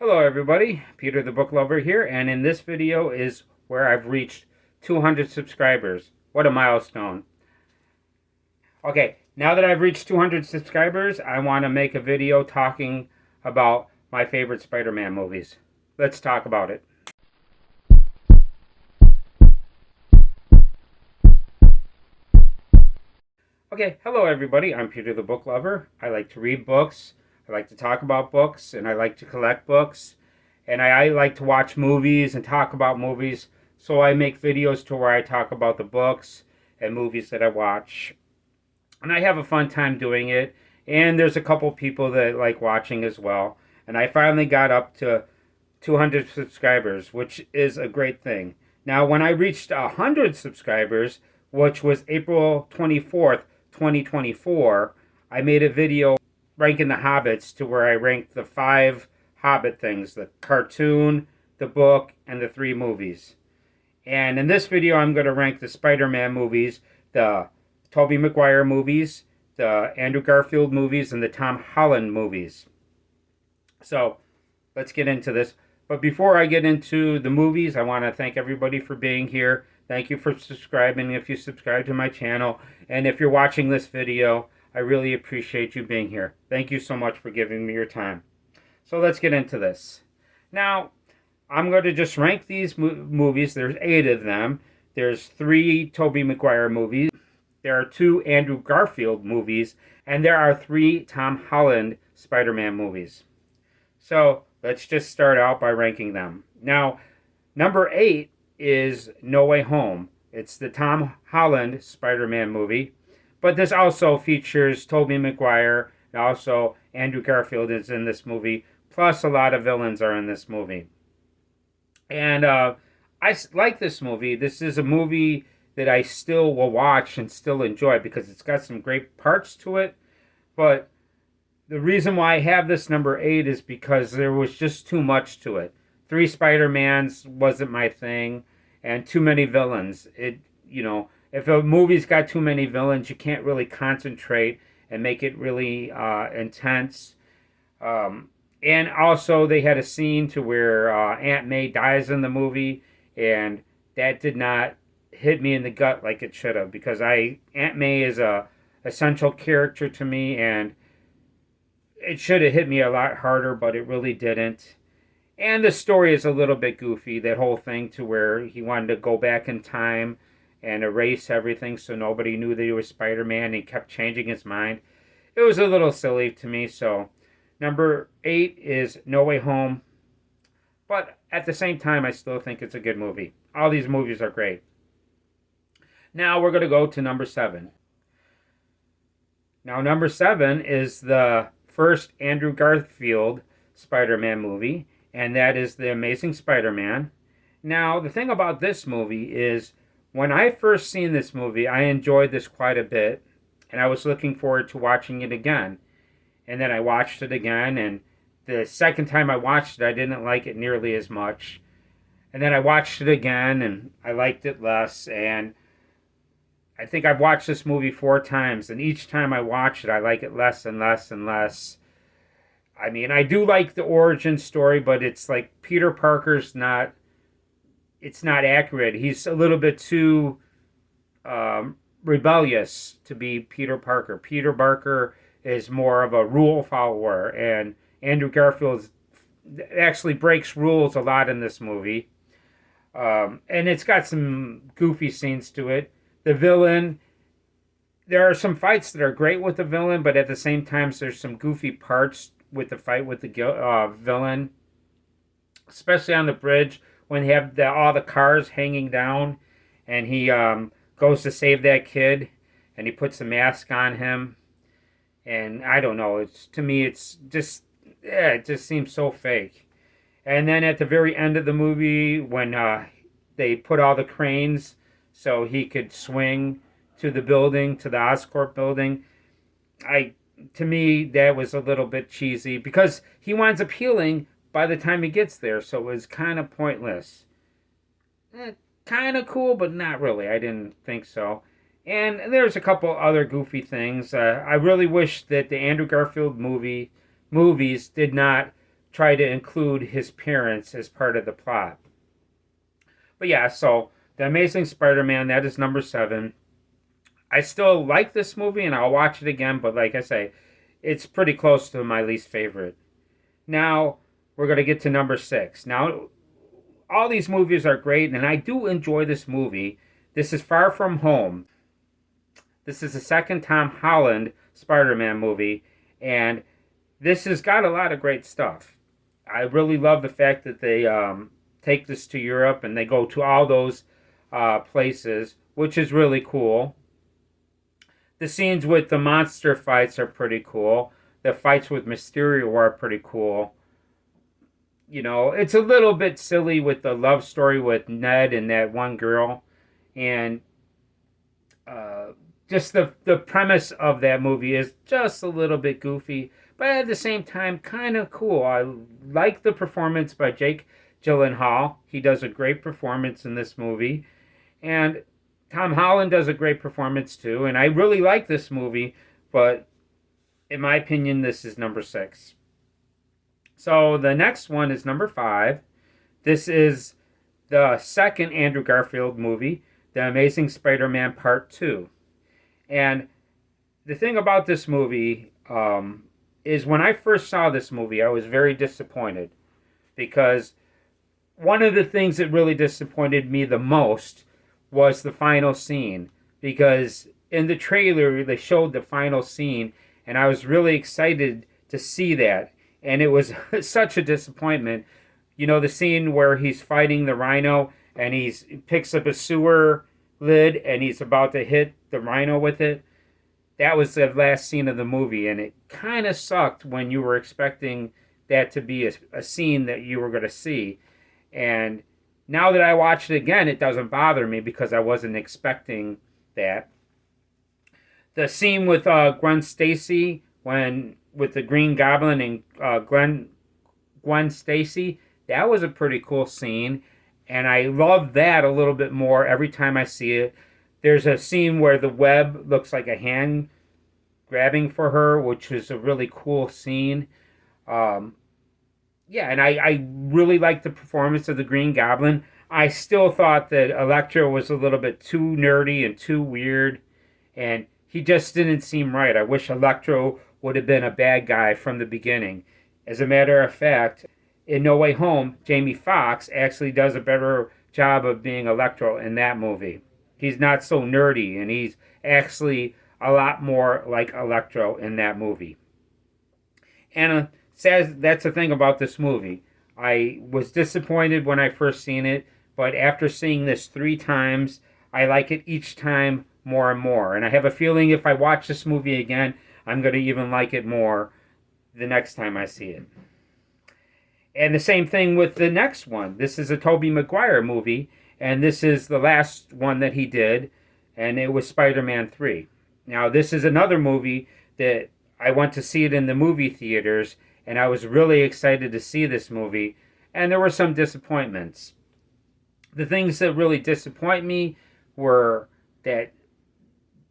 Hello everybody, Peter the Booklover here, and in this video is where I've reached 200 subscribers. What a milestone. Okay, now that I've reached 200 subscribers, I want to make a video talking about my favorite Spider-Man movies. Let's talk about it. Okay, hello everybody, I'm Peter the Booklover. I like to read books. I like to talk about books, and I like to collect books, and I like to watch movies and talk about movies, so I make videos to where I talk about the books and movies that I watch, and I have a fun time doing it, and there's a couple people that like watching as well, and I finally got up to 200 subscribers, which is a great thing. Now, when I reached 100 subscribers, which was April 24th, 2024, I made a video ranking the Hobbits to where I ranked the 5 Hobbit things: the cartoon, the book, and the 3 movies. And in this video, I'm going to rank the Spider-Man movies, the Tobey Maguire movies, the Andrew Garfield movies, and the Tom Holland movies. So let's get into this. But before I get into the movies, I want to thank everybody for being here. Thank you for subscribing if you subscribe to my channel. And if you're watching this video, I really appreciate you being here. Thank you so much for giving me your time. So let's get into this. Now, I'm going to just rank these movies. There's 8 of them. There's 3 Tobey Maguire movies. There are 2 Andrew Garfield movies. And there are 3 Tom Holland Spider-Man movies. So let's just start out by ranking them. Now, number 8 is No Way Home. It's the Tom Holland Spider-Man movie. But this also features Tobey Maguire, and also Andrew Garfield is in this movie, plus a lot of villains are in this movie. And I like this movie. This is a movie that I still will watch and still enjoy because it's got some great parts to it. But the reason why I have this number 8 is because there was just too much to it. 3 Spider-Mans wasn't my thing, and too many villains. If a movie's got too many villains, you can't really concentrate and make it really intense. And also, they had a scene to where Aunt May dies in the movie, and that did not hit me in the gut like it should have, because Aunt May is a essential character to me, and it should have hit me a lot harder, but it really didn't. And the story is a little bit goofy, that whole thing to where he wanted to go back in time and erase everything so nobody knew that he was Spider-Man, and he kept changing his mind. It was a little silly to me, so number 8 is No Way Home. But at the same time, I still think it's a good movie. All these movies are great. Now we're going to go to number 7. Now number 7 is the first Andrew Garfield Spider-Man movie, and that is The Amazing Spider-Man. Now, the thing about this movie is, when I first seen this movie, I enjoyed this quite a bit, and I was looking forward to watching it again. And then I watched it again, and the second time I watched it, I didn't like it nearly as much. And then I watched it again, and I liked it less, and I think I've watched this movie 4 times, and each time I watch it, I like it less and less and less. I mean, I do like the origin story, but it's like Peter Parker's not... It's not accurate. He's a little bit too rebellious to be Peter Parker. Peter Parker is more of a rule follower, and Andrew Garfield actually breaks rules a lot in this movie. And it's got some goofy scenes to it. The villain, there are some fights that are great with the villain, but at the same time, there's some goofy parts with the fight with the villain, especially on the bridge, when they have all the cars hanging down, and he goes to save that kid, and he puts a mask on him, and I don't know, to me it just seems so fake. And then at the very end of the movie, when they put all the cranes so he could swing to the building, to the Oscorp building, to me that was a little bit cheesy, because he winds up healing by the time he gets there, so it was kind of pointless. Kind of cool, but not really. I didn't think so. And there's a couple other goofy things. I really wish that the Andrew Garfield movies did not try to include his parents as part of the plot. But yeah, so The Amazing Spider-Man, that is number 7. I still like this movie and I'll watch it again, but like I say, it's pretty close to my least favorite. Now, we're going to get to number 6. Now, all these movies are great, and I do enjoy this movie. This is Far From Home. This is the second Tom Holland Spider-Man movie, and this has got a lot of great stuff. I really love the fact that they take this to Europe and they go to all those places, which is really cool. The scenes with the monster fights are pretty cool. The fights with Mysterio are pretty cool. You know, it's a little bit silly with the love story with Ned and that one girl. And just the premise of that movie is just a little bit goofy, but at the same time, kind of cool. I like the performance by Jake Gyllenhaal. He does a great performance in this movie. And Tom Holland does a great performance too. And I really like this movie, but in my opinion, this is number 6. So the next one is number 5. This is the second Andrew Garfield movie, The Amazing Spider-Man Part 2. And the thing about this movie is when I first saw this movie, I was very disappointed. Because one of the things that really disappointed me the most was the final scene. Because in the trailer, they showed the final scene, and I was really excited to see that. And it was such a disappointment. You know, the scene where he's fighting the rhino and he picks up a sewer lid and he's about to hit the rhino with it. That was the last scene of the movie, and it kind of sucked when you were expecting that to be a scene that you were going to see. And now that I watched it again, it doesn't bother me because I wasn't expecting that. The scene with Gwen Stacy with the Green Goblin and Gwen Stacy, that was a pretty cool scene, and I love that a little bit more every time I see it. There's a scene where the web looks like a hand grabbing for her, which is a really cool scene. Yeah, and I really like the performance of the Green Goblin. I still thought that Electro was a little bit too nerdy and too weird, and he just didn't seem right. I wish Electro would have been a bad guy from the beginning. As a matter of fact, in No Way Home, Jamie Foxx actually does a better job of being Electro in that movie. He's not so nerdy, and he's actually a lot more like Electro in that movie. And that's the thing about this movie. I was disappointed when I first seen it, but after seeing this 3 times, I like it each time more and more. And I have a feeling if I watch this movie again, I'm going to even like it more the next time I see it. And the same thing with the next one. This is a Tobey Maguire movie, and this is the last one that he did, and it was Spider-Man 3. Now, this is another movie that I went to see it in the movie theaters, and I was really excited to see this movie, and there were some disappointments. The things that really disappoint me were that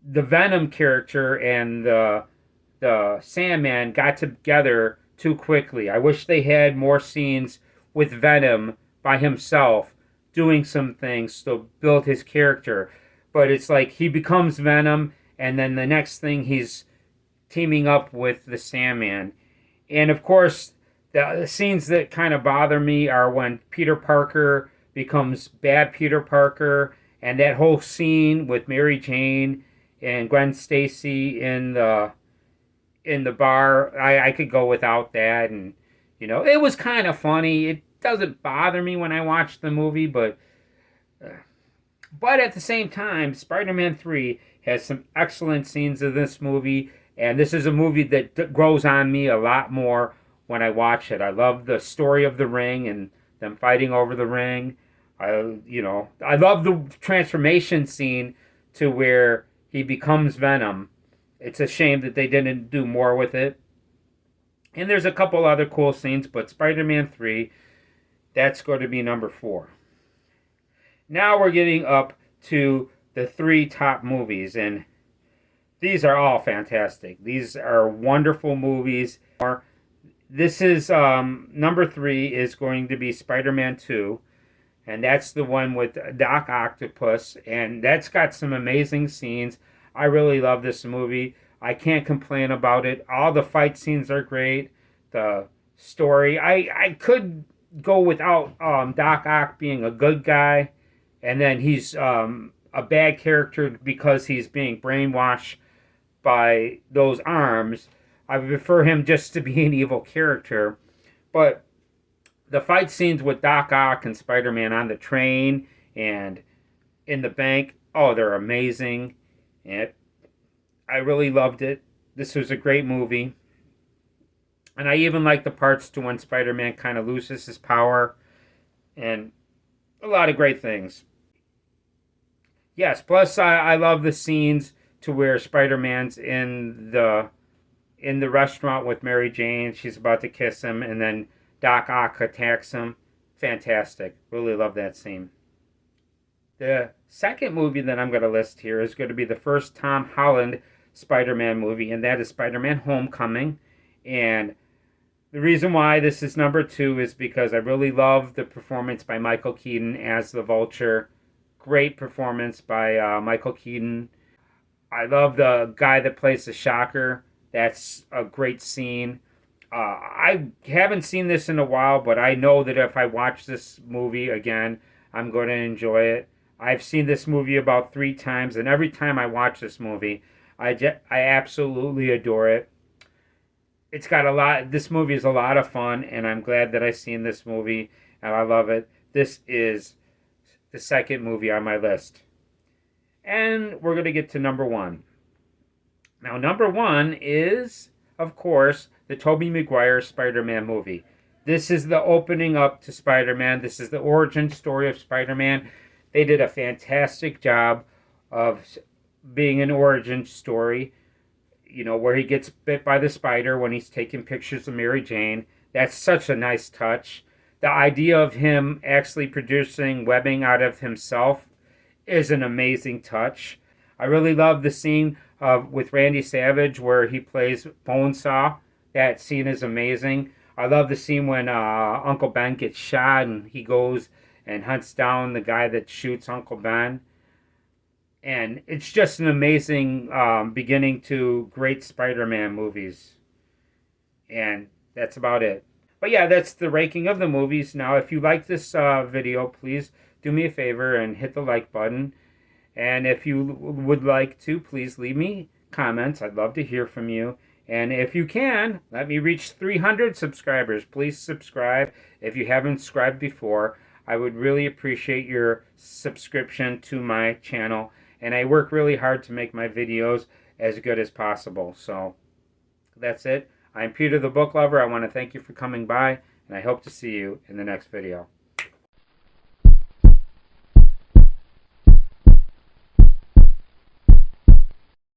the Venom character and the Sandman got together too quickly. I wish they had more scenes with Venom by himself doing some things to build his character. But it's like he becomes Venom, and then the next thing he's teaming up with the Sandman. And of course, the scenes that kind of bother me are when Peter Parker becomes bad Peter Parker, and that whole scene with Mary Jane and Gwen Stacy in the bar. I could go without that, and you know, it was kind of funny. It doesn't bother me when I watch the movie, but at the same time, Spider-Man 3 has some excellent scenes in this movie, and this is a movie that grows on me a lot more when I watch it. I love the story of the ring and them fighting over the ring. I love the transformation scene to where he becomes Venom. It's a shame that they didn't do more with it. And there's a couple other cool scenes, but Spider-Man 3, that's going to be number 4. Now we're getting up to the 3 top movies, and these are all fantastic. These are wonderful movies. This is number 3 is going to be Spider-Man 2, and that's the one with Doc Octopus, and that's got some amazing scenes. I really love this movie. I can't complain about it. All the fight scenes are great. The story, I could go without Doc Ock being a good guy, and then he's a bad character because he's being brainwashed by those arms. I would prefer him just to be an evil character. But the fight scenes with Doc Ock and Spider-Man on the train and in the bank, oh, they're amazing. And I really loved it. This was a great movie. And I even like the parts to when Spider-Man kind of loses his power and a lot of great things. Yes, plus I love the scenes to where Spider-Man's in the restaurant with Mary Jane. She's about to kiss him, and then Doc Ock attacks him. Fantastic. Really love that scene. The second movie that I'm going to list here is going to be the first Tom Holland Spider-Man movie, and that is Spider-Man Homecoming. And the reason why this is number 2 is because I really love the performance by Michael Keaton as the Vulture. Great performance by Michael Keaton. I love the guy that plays the Shocker. That's a great scene. I haven't seen this in a while, but I know that if I watch this movie again, I'm going to enjoy it. I've seen this movie about 3 times, and every time I watch this movie, I absolutely adore it. It's got a lot. This movie is a lot of fun, and I'm glad that I've seen this movie, and I love it. This is the second movie on my list. And we're going to get to number 1. Now, number 1 is, of course, the Tobey Maguire Spider-Man movie. This is the opening up to Spider-Man. This is the origin story of Spider-Man. They did a fantastic job of being an origin story, you know, where he gets bit by the spider when he's taking pictures of Mary Jane. That's such a nice touch. The idea of him actually producing webbing out of himself is an amazing touch. I really love the scene with Randy Savage where he plays Bonesaw. That scene is amazing. I love the scene when Uncle Ben gets shot and he goes and hunts down the guy that shoots Uncle Ben. And it's just an amazing beginning to great Spider-Man movies. And that's about it. But yeah, that's the ranking of the movies. Now, if you like this video, please do me a favor and hit the like button. And if you would like to, please leave me comments. I'd love to hear from you. And if you can, let me reach 300 subscribers. Please subscribe if you haven't subscribed before. I would really appreciate your subscription to my channel. And I work really hard to make my videos as good as possible. So that's it. I'm Peter the Book Lover. I want to thank you for coming by, and I hope to see you in the next video.